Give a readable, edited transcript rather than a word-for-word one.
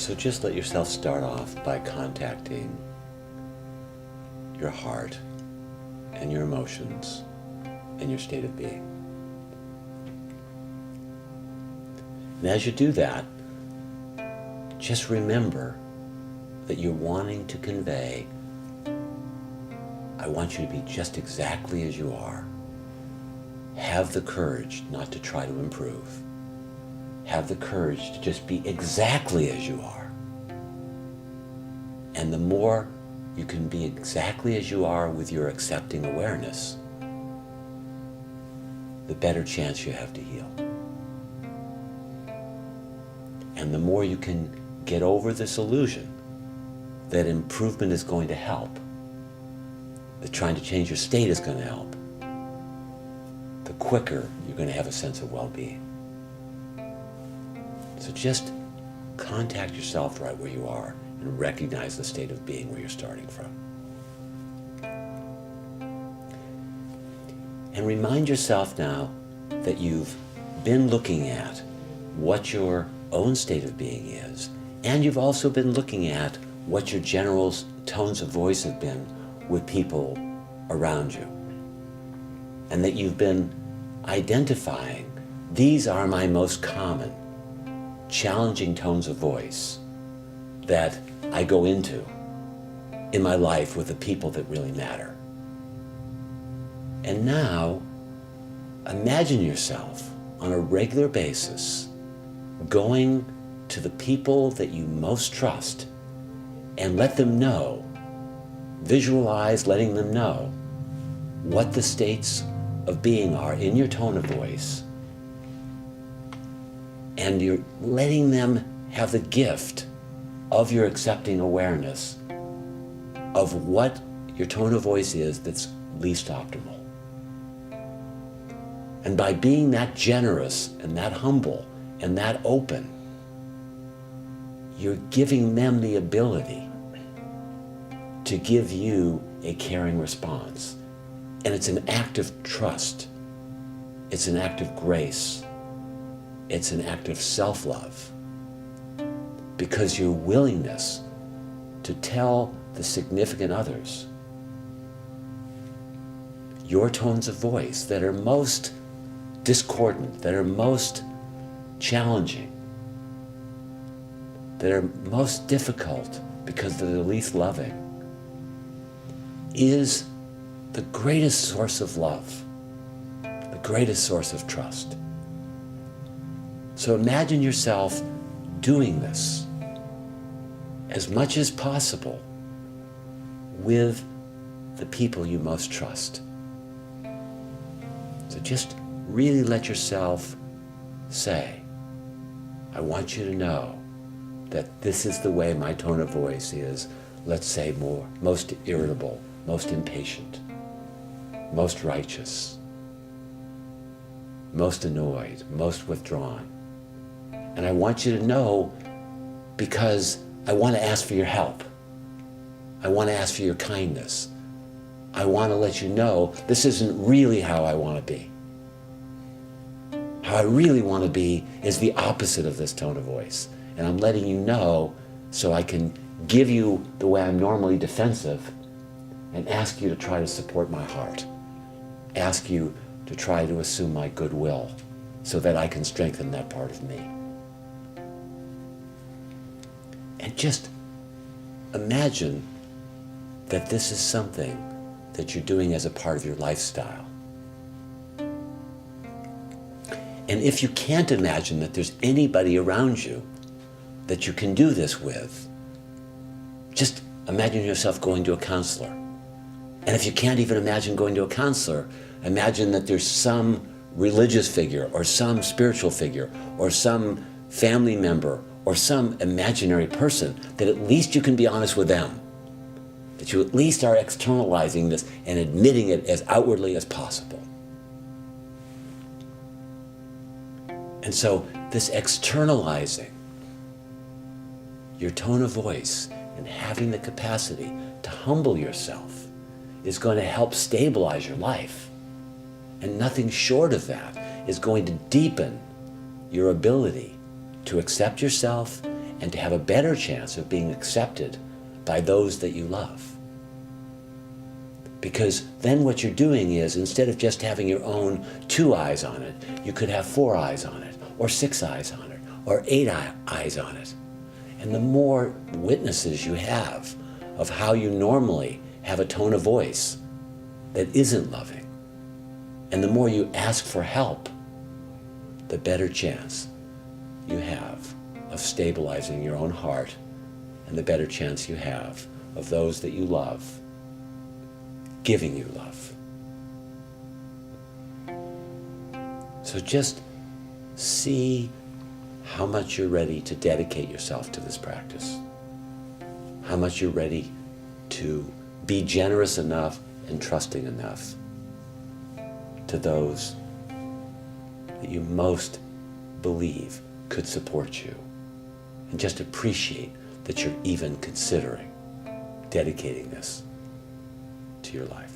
So just let yourself start off by contacting your heart and your emotions and your state of being. And as you do that, just remember that you're wanting to convey, I want you to be just exactly as you are. Have the courage not to try to improve. Have the courage to just be exactly as you are. And the more you can be exactly as you are with your accepting awareness, the better chance you have to heal. And the more you can get over this illusion that improvement is going to help, that trying to change your state is going to help, the quicker you're going to have a sense of well-being. So just contact yourself right where you are and recognize the state of being where you're starting from. And remind yourself now that you've been looking at what your own state of being is, and you've also been looking at what your general tones of voice have been with people around you. And that you've been identifying, these are my most common challenging tones of voice that I go into in my life with the people that really matter. And now, imagine yourself on a regular basis going to the people that you most trust and let them know, visualize letting them know what the states of being are in your tone of voice. And you're letting them have the gift of your accepting awareness of what your tone of voice is that's least optimal. And by being that generous and that humble and that open, you're giving them the ability to give you a caring response. And it's an act of trust. It's an act of grace. It's an act of self-love. Because your willingness to tell the significant others your tones of voice that are most discordant, that are most challenging, that are most difficult because they're the least loving, is the greatest source of love, the greatest source of trust. So imagine yourself doing this as much as possible with the people you most trust. So just really let yourself say, I want you to know that this is the way my tone of voice is, let's say most irritable, most impatient, most righteous, most annoyed, most withdrawn. And I want you to know because I want to ask for your help. I want to ask for your kindness. I want to let you know this isn't really how I want to be. How I really want to be is the opposite of this tone of voice. And I'm letting you know so I can give you the way I'm normally defensive and ask you to try to support my heart. Ask you to try to assume my goodwill so that I can strengthen that part of me. And just imagine that this is something that you're doing as a part of your lifestyle. And if you can't imagine that there's anybody around you that you can do this with, just imagine yourself going to a counselor. And if you can't even imagine going to a counselor, imagine that there's some religious figure or some spiritual figure or some family member or some imaginary person that at least you can be honest with them. That you at least are externalizing this and admitting it as outwardly as possible. And so this externalizing your tone of voice and having the capacity to humble yourself is going to help stabilize your life. And nothing short of that is going to deepen your ability to accept yourself and to have a better chance of being accepted by those that you love. Because then what you're doing is, instead of just having your own 2 eyes on it, you could have 4 eyes on it, or 6 eyes on it, or 8 eyes on it. And the more witnesses you have of how you normally have a tone of voice that isn't loving, and the more you ask for help, the better chance you have of stabilizing your own heart, and the better chance you have of those that you love giving you love. So just see how much you're ready to dedicate yourself to this practice. How much you're ready to be generous enough and trusting enough to those that you most believe could support you. And just appreciate that you're even considering dedicating this to your life.